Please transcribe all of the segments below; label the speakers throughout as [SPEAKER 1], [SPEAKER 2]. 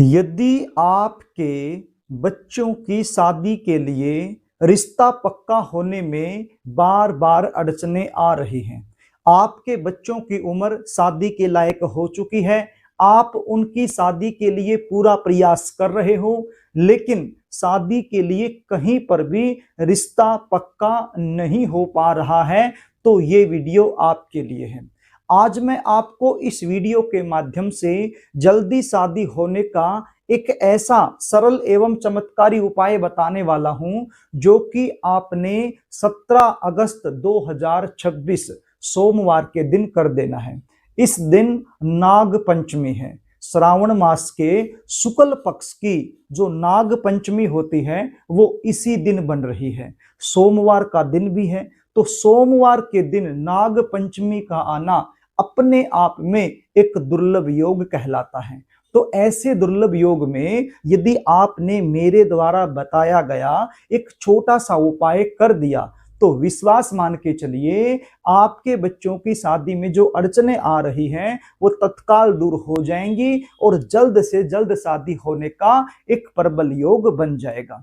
[SPEAKER 1] यदि आपके बच्चों की शादी के लिए रिश्ता पक्का होने में बार बार अड़चने आ रही हैं, आपके बच्चों की उम्र शादी के लायक हो चुकी है, आप उनकी शादी के लिए पूरा प्रयास कर रहे हो, लेकिन शादी के लिए कहीं पर भी रिश्ता पक्का नहीं हो पा रहा है, तो ये वीडियो आपके लिए है। आज मैं आपको इस वीडियो के माध्यम से जल्दी शादी होने का एक ऐसा सरल एवं चमत्कारी उपाय बताने वाला हूं जो कि आपने 17 अगस्त 2026 सोमवार के दिन कर देना है। इस दिन नाग पंचमी है। श्रावण मास के शुक्ल पक्ष की जो नाग पंचमी होती है वो इसी दिन बन रही है। सोमवार का दिन भी है, तो सोमवार के दिन नाग पंचमी का आना अपने आप में एक दुर्लभ योग कहलाता है। तो ऐसे दुर्लभ योग में यदि आपने मेरे द्वारा बताया गया एक छोटा सा उपाय कर दिया तो विश्वास मान के चलिए, आपके बच्चों की शादी में जो अड़चने आ रही हैं वो तत्काल दूर हो जाएंगी और जल्द से जल्द शादी होने का एक प्रबल योग बन जाएगा।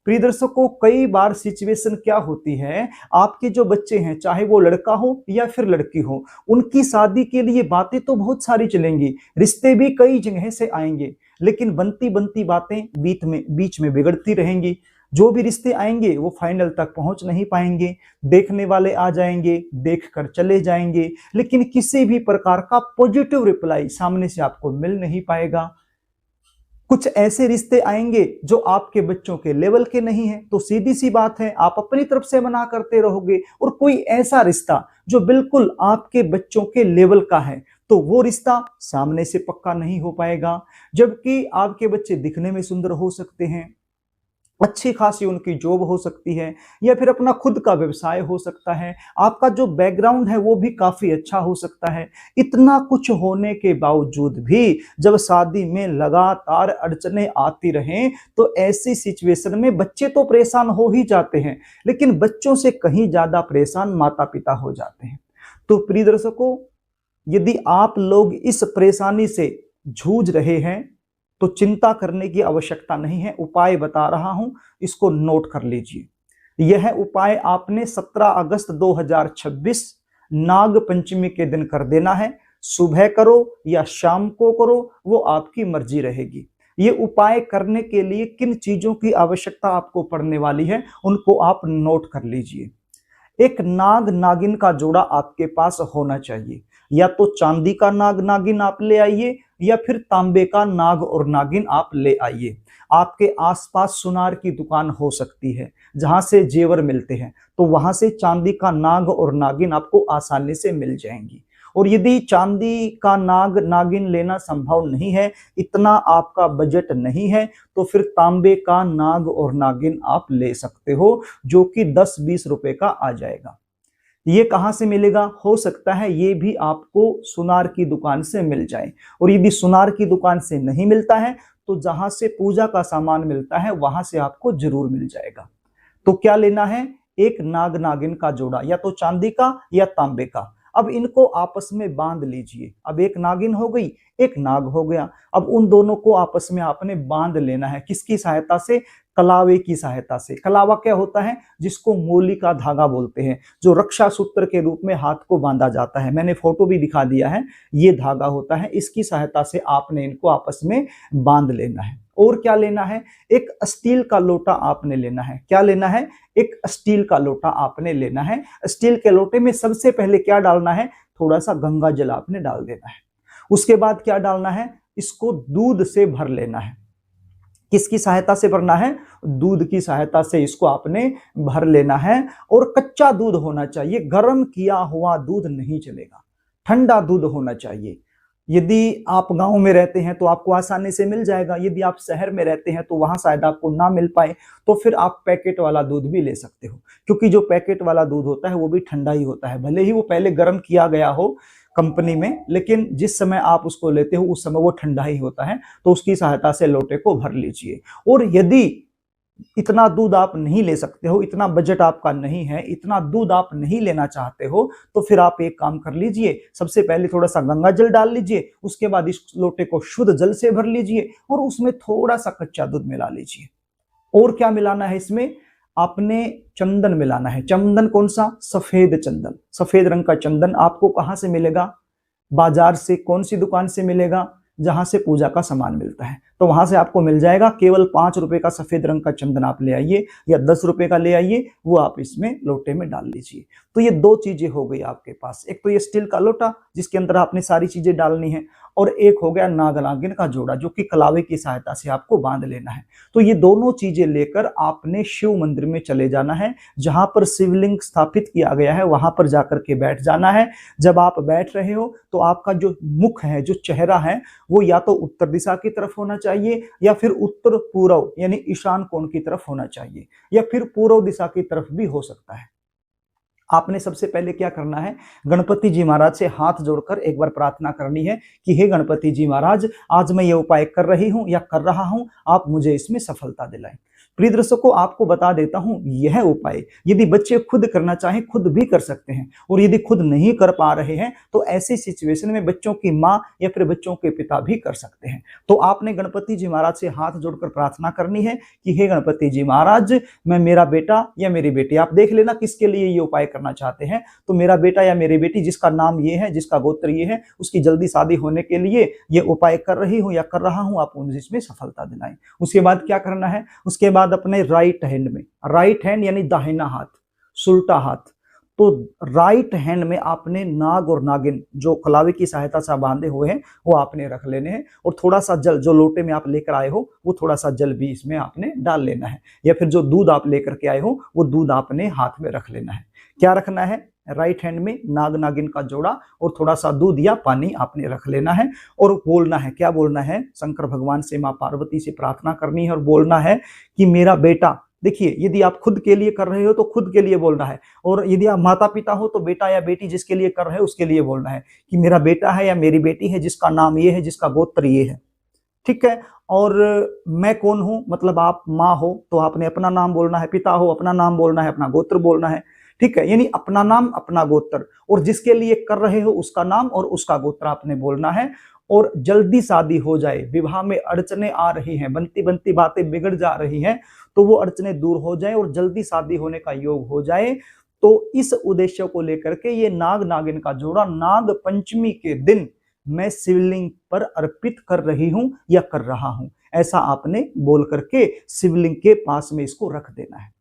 [SPEAKER 1] प्रिय दर्शकों, कई बार सिचुएशन क्या होती है, आपके जो बच्चे हैं चाहे वो लड़का हो या फिर लड़की हो, उनकी शादी के लिए बातें तो बहुत सारी चलेंगी, रिश्ते भी कई जगह से आएंगे, लेकिन बनती बनती बातें बीच में बिगड़ती रहेंगी। जो भी रिश्ते आएंगे वो फाइनल तक पहुंच नहीं पाएंगे। देखने वाले आ जाएंगे, देखकर चले जाएंगे, लेकिन किसी भी प्रकार का पॉजिटिव रिप्लाई सामने से आपको मिल नहीं पाएगा। कुछ ऐसे रिश्ते आएंगे जो आपके बच्चों के लेवल के नहीं है, तो सीधी सी बात है आप अपनी तरफ से मना करते रहोगे। और कोई ऐसा रिश्ता जो बिल्कुल आपके बच्चों के लेवल का है, तो वो रिश्ता सामने से पक्का नहीं हो पाएगा। जबकि आपके बच्चे दिखने में सुंदर हो सकते हैं, अच्छी खासी उनकी जॉब हो सकती है, या फिर अपना खुद का व्यवसाय हो सकता है, आपका जो बैकग्राउंड है वो भी काफी अच्छा हो सकता है। इतना कुछ होने के बावजूद भी जब शादी में लगातार अड़चने आती रहें तो ऐसी सिचुएशन में बच्चे तो परेशान हो ही जाते हैं, लेकिन बच्चों से कहीं ज्यादा परेशान माता पिता हो जाते हैं। तो प्रिय दर्शकों, यदि आप लोग इस परेशानी से जूझ रहे हैं तो चिंता करने की आवश्यकता नहीं है। उपाय बता रहा हूं, इसको नोट कर लीजिए। यह उपाय आपने 17 अगस्त 2026 नाग पंचमी के दिन कर देना है। सुबह करो या शाम को करो, वो आपकी मर्जी रहेगी। ये उपाय करने के लिए किन चीजों की आवश्यकता आपको पड़ने वाली है उनको आप नोट कर लीजिए। एक नाग नागिन का जोड़ा आपके पास होना चाहिए। या तो चांदी का नाग नागिन आप ले आइए या फिर तांबे का नाग और नागिन आप ले आइए। आपके आसपास सुनार की दुकान हो सकती है जहां से जेवर मिलते हैं, तो वहां से चांदी का नाग और नागिन आपको आसानी से मिल जाएंगी। और यदि चांदी का नाग नागिन लेना संभव नहीं है, इतना आपका बजट नहीं है, तो फिर तांबे का नाग और नागिन आप ले सकते हो, जो कि 10-20 रुपए का आ जाएगा। ये कहां से मिलेगा? हो सकता है ये भी आपको सुनार की दुकान से मिल जाए। और यदि सुनार की दुकान से नहीं मिलता है तो जहां से पूजा का सामान मिलता है वहां से आपको जरूर मिल जाएगा। तो क्या लेना है? एक नाग नागिन का जोड़ा, या तो चांदी का या तांबे का। अब इनको आपस में बांध लीजिए। अब एक नागिन हो गई, एक नाग हो गया। अब उन दोनों को आपस में आपने बांध लेना है। किसकी सहायता से? कलावे की सहायता से। कलावा क्या होता है? जिसको मूली का धागा बोलते हैं, जो रक्षा सूत्र के रूप में हाथ को बांधा जाता है। मैंने फोटो भी दिखा दिया है। ये धागा होता है, इसकी सहायता से आपने इनको आपस में बांध लेना है। और क्या लेना है? एक स्टील का लोटा आपने लेना है। क्या लेना है? एक स्टील का लोटा आपने लेना है। स्टील के लोटे में सबसे पहले क्या डालना है? थोड़ा सा गंगा जल आपने डाल देना है। उसके बाद क्या डालना है? इसको दूध से भर लेना है। किसकी सहायता से भरना है? दूध की सहायता से इसको आपने भर लेना है। और कच्चा दूध होना चाहिए, गर्म किया हुआ दूध नहीं चलेगा, ठंडा दूध होना चाहिए। यदि आप गांव में रहते हैं तो आपको आसानी से मिल जाएगा। यदि आप शहर में रहते हैं तो वहां शायद आपको ना मिल पाए, तो फिर आप पैकेट वाला दूध भी ले सकते हो, क्योंकि जो पैकेट वाला दूध होता है वो भी ठंडा ही होता है। भले ही वो पहले गर्म किया गया हो कंपनी में, लेकिन जिस समय आप उसको लेते हो उस समय वो ठंडा ही होता है। तो उसकी सहायता से लोटे को भर लीजिए। और यदि इतना दूध आप नहीं ले सकते हो, इतना बजट आपका नहीं है, इतना दूध आप नहीं लेना चाहते हो, तो फिर आप एक काम कर लीजिए, सबसे पहले थोड़ा सा गंगा जल डाल लीजिए, उसके बाद इस लोटे को शुद्ध जल से भर लीजिए और उसमें थोड़ा सा कच्चा दूध मिला लीजिए। और क्या मिलाना है इसमें? आपने चंदन मिलाना है। चंदन कौन सा? सफेद चंदन। सफेद रंग का चंदन आपको कहां से मिलेगा? बाजार से। कौन सी दुकान से मिलेगा? जहां से पूजा का सामान मिलता है, तो वहां से आपको मिल जाएगा। केवल 5 रुपए का सफेद रंग का चंदन आप ले आइए या 10 रुपए का ले आइए, वो आप इसमें लोटे में डाल लीजिए। तो ये 2 चीजें हो गई आपके पास। एक तो ये स्टील का लोटा जिसके अंदर आपने सारी चीजें डालनी है, और एक हो गया नाग नागिन का जोड़ा जो कि कलावे की सहायता से आपको बांध लेना है। तो ये दोनों चीजें लेकर आपने शिव मंदिर में चले जाना है, जहां पर शिवलिंग स्थापित किया गया है वहां पर जाकर के बैठ जाना है। जब आप बैठ रहे हो तो आपका जो मुख है, जो चेहरा है, वो या तो उत्तर दिशा की तरफ होना चाहिए या फिर उत्तर पूर्व यानी ईशान कोण की तरफ होना चाहिए, या फिर पूर्व दिशा की तरफ भी हो सकता है। आपने सबसे पहले क्या करना है? गणपति जी महाराज से हाथ जोड़कर एक बार प्रार्थना करनी है कि हे गणपति जी महाराज, आज मैं ये उपाय कर रही हूं या कर रहा हूं, आप मुझे इसमें सफलता दिलाएं। प्रिय दर्शकों, आपको बता देता हूं, यह उपाय यदि बच्चे खुद करना चाहें खुद भी कर सकते हैं, और यदि खुद नहीं कर पा रहे हैं तो ऐसी सिचुएशन में बच्चों की माँ या फिर बच्चों के पिता भी कर सकते हैं। तो आपने गणपति जी महाराज से हाथ जोड़कर प्रार्थना करनी है कि हे गणपति जी महाराज, मैं मेरा बेटा या मेरी बेटी, आप देख लेना किसके लिए ये उपाय करना चाहते हैं, तो मेरा बेटा या मेरी बेटी जिसका नाम ये है, जिसका गोत्र ये है, उसकी जल्दी शादी होने के लिए ये उपाय कर रही हूँ या कर रहा हूँ, आप मुझे इसमें सफलता दिलाएं। उसके बाद क्या करना है? उसके बाद अपने राइट हैंड में, राइट हैंड यानी दाहिना हाथ, सुल्टा हाथ, तो राइट हैंड में आपने नाग और नागिन जो कलावे की सहायता से बांधे हुए हैं वो आपने रख लेने हैं, और थोड़ा सा जल जो लोटे में आप लेकर आए हो वो थोड़ा सा जल भी इसमें आपने डाल लेना है, या फिर जो दूध आप लेकर के आए हो वो दूध आपने हाथ में रख लेना है। क्या रखना है? राइट हैंड में नाग नागिन का जोड़ा और थोड़ा सा दूध या पानी आपने रख लेना है, और बोलना है। क्या बोलना है? शंकर भगवान से, माँ पार्वती से प्रार्थना करनी है और बोलना है कि मेरा बेटा, देखिए यदि आप खुद के लिए कर रहे हो तो खुद के लिए बोलना है, और यदि आप माता पिता हो तो बेटा या बेटी जिसके लिए कर रहे हो उसके लिए बोलना है कि मेरा बेटा है या मेरी बेटी है जिसका नाम ये है, जिसका गोत्र ये है। ठीक है? और मैं कौन हूं, मतलब आप माँ हो तो आपने अपना नाम बोलना है, पिता हो अपना नाम बोलना है, अपना गोत्र बोलना है। ठीक है? यानी अपना नाम अपना गोत्र, और जिसके लिए कर रहे हो उसका नाम और उसका गोत्र आपने बोलना है। और जल्दी शादी हो जाए, विवाह में अड़चने आ रही हैं, बनती बनती बातें बिगड़ जा रही हैं, तो वो अड़चने दूर हो जाए और जल्दी शादी होने का योग हो जाए। तो इस उद्देश्य को लेकर के ये नाग नागिन का जोड़ा नाग पंचमी के दिन मैं शिवलिंग पर अर्पित कर रही हूं या कर रहा हूं, ऐसा आपने बोल करके शिवलिंग के पास में इसको रख देना है।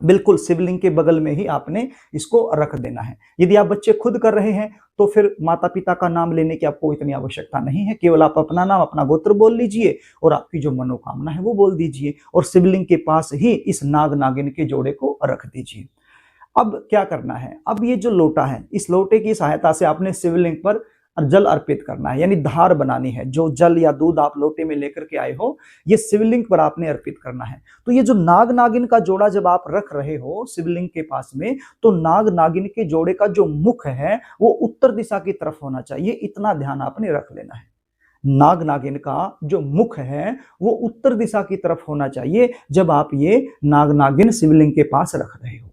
[SPEAKER 1] बिल्कुल शिवलिंग के बगल में ही आपने इसको रख देना है। यदि आप बच्चे खुद कर रहे हैं तो फिर माता पिता का नाम लेने की आपको इतनी आवश्यकता नहीं है, केवल आप अपना नाम अपना गोत्र बोल लीजिए और आपकी जो मनोकामना है वो बोल दीजिए, और शिवलिंग के पास ही इस नाग नागिन के जोड़े को रख दीजिए। अब क्या करना है? अब ये जो लोटा है, इस लोटे की सहायता से आपने शिवलिंग पर जल अर्पित करना है, यानी धार बनानी है। जो जल या दूध आप लोटे में लेकर के आए हो ये शिवलिंग पर आपने अर्पित करना है। तो ये जो नाग नागिन का जोड़ा जब आप रख रहे हो शिवलिंग के पास में, तो नाग नागिन के जोड़े का जो मुख है वो उत्तर दिशा की तरफ होना चाहिए, इतना ध्यान आपने रख लेना है। नाग नागिन का जो मुख है वो उत्तर दिशा की तरफ होना चाहिए जब आप ये नाग नागिन शिवलिंग के पास रख रहे हो,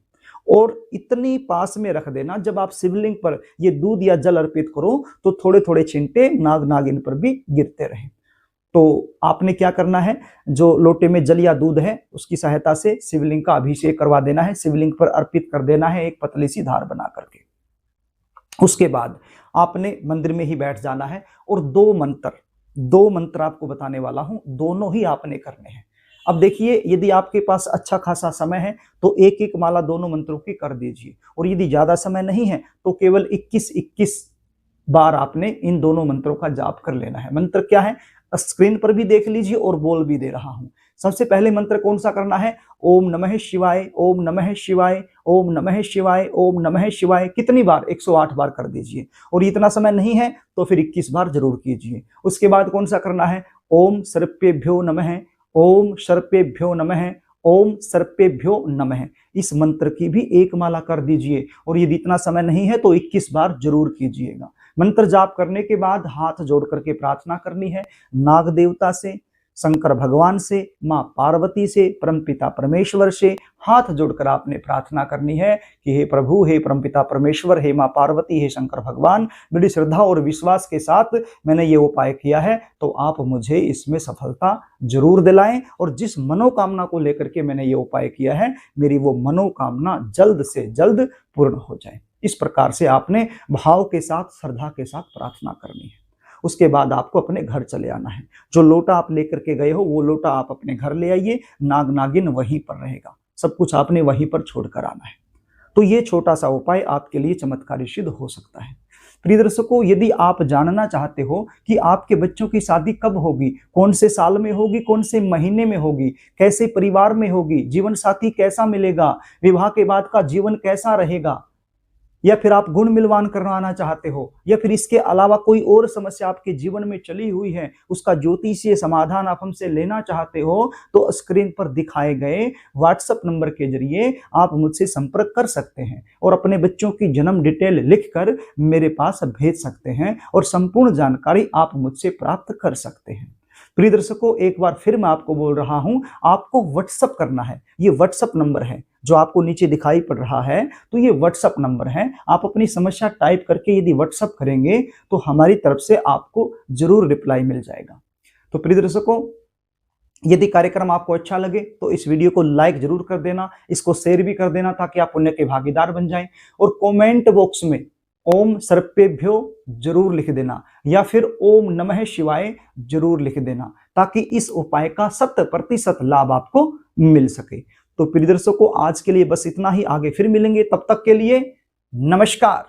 [SPEAKER 1] और इतनी पास में रख देना जब आप शिवलिंग पर ये दूध या जल अर्पित करो तो थोड़े थोड़े छिंटे नाग नागिन पर भी गिरते रहे। तो आपने क्या करना है? जो लोटे में जल या दूध है उसकी सहायता से शिवलिंग का अभिषेक करवा देना है, शिवलिंग पर अर्पित कर देना है एक पतली सी धार बना करके। उसके बाद आपने मंदिर में ही बैठ जाना है, और दो मंत्र आपको बताने वाला हूं, दोनों ही आपने करने हैं। अब देखिए, यदि आपके पास अच्छा खासा समय है तो एक एक माला दोनों मंत्रों की कर दीजिए, और यदि ज्यादा समय नहीं है तो केवल 21 बार आपने इन दोनों मंत्रों का जाप कर लेना है। मंत्र क्या है? स्क्रीन पर भी देख लीजिए और बोल भी दे रहा हूं। सबसे पहले मंत्र कौन सा करना है? ओम नमः शिवाय, ओम नमः शिवाय, ओम नमः शिवाय, ओम नमः शिवाय। कितनी बार? 108 बार कर दीजिए, और इतना समय नहीं है तो फिर 21 बार जरूर कीजिए। उसके बाद कौन सा करना है? ओम सर्पेभ्यो नमः, ओम सर्पेभ्यो नमः, ओम सर्पेभ्यो नमः। इस मंत्र की भी एक माला कर दीजिए, और यदि इतना समय नहीं है तो 21 बार जरूर कीजिएगा। मंत्र जाप करने के बाद हाथ जोड़ करके प्रार्थना करनी है नाग देवता से, शंकर भगवान से, माँ पार्वती से, परमपिता परमेश्वर से हाथ जोड़कर आपने प्रार्थना करनी है कि हे प्रभु, हे परमपिता परमेश्वर, हे माँ पार्वती, हे शंकर भगवान, बड़ी श्रद्धा और विश्वास के साथ मैंने ये उपाय किया है, तो आप मुझे इसमें सफलता जरूर दिलाएं और जिस मनोकामना को लेकर के मैंने ये उपाय किया है, मेरी वो मनोकामना जल्द से जल्द पूर्ण हो जाए। इस प्रकार से आपने भाव के साथ, श्रद्धा के साथ प्रार्थना करनी है। उसके बाद आपको अपने घर चले आना है। जो लोटा आप लेकर के गए हो वो लोटा आप अपने घर ले आइए, नाग नागिन वहीं पर रहेगा, सब कुछ आपने वहीं पर छोड़कर आना है। तो ये छोटा सा उपाय आपके लिए चमत्कारी सिद्ध हो सकता है। प्रिय दर्शकों, यदि आप जानना चाहते हो कि आपके बच्चों की शादी कब होगी, कौन से साल में होगी, कौन से महीने में होगी, कैसे परिवार में होगी, जीवन साथी कैसा मिलेगा, विवाह के बाद का जीवन कैसा रहेगा, या फिर आप गुण मिलवान करवाना चाहते हो, या फिर इसके अलावा कोई और समस्या आपके जीवन में चली हुई है, उसका ज्योतिषीय समाधान आप हमसे लेना चाहते हो, तो स्क्रीन पर दिखाए गए व्हाट्सएप नंबर के जरिए आप मुझसे संपर्क कर सकते हैं और अपने बच्चों की जन्म डिटेल लिखकर मेरे पास भेज सकते हैं और संपूर्ण जानकारी आप मुझसे प्राप्त कर सकते हैं। प्रिय दर्शकों, एक बार फिर मैं आपको बोल रहा हूं, आपको व्हाट्सएप करना है। ये व्हाट्सएप नंबर है जो आपको नीचे दिखाई पड़ रहा है, तो ये व्हाट्सएप नंबर है। आप अपनी समस्या टाइप करके यदि व्हाट्सएप करेंगे तो हमारी तरफ से आपको जरूर रिप्लाई मिल जाएगा। तो प्रिय दर्शकों, यदि कार्यक्रम आपको अच्छा लगे तो इस वीडियो को लाइक जरूर कर देना, इसको शेयर भी कर देना ताकि आप पुण्य के भागीदार बन जाएं, और कमेंट बॉक्स में ओम सर्पेभ्यो जरूर लिख देना या फिर ओम नमः शिवाय जरूर लिख देना ताकि इस उपाय का 100% लाभ आपको मिल सके। तो प्रिय दर्शकों, आज के लिए बस इतना ही, आगे फिर मिलेंगे, तब तक के लिए नमस्कार।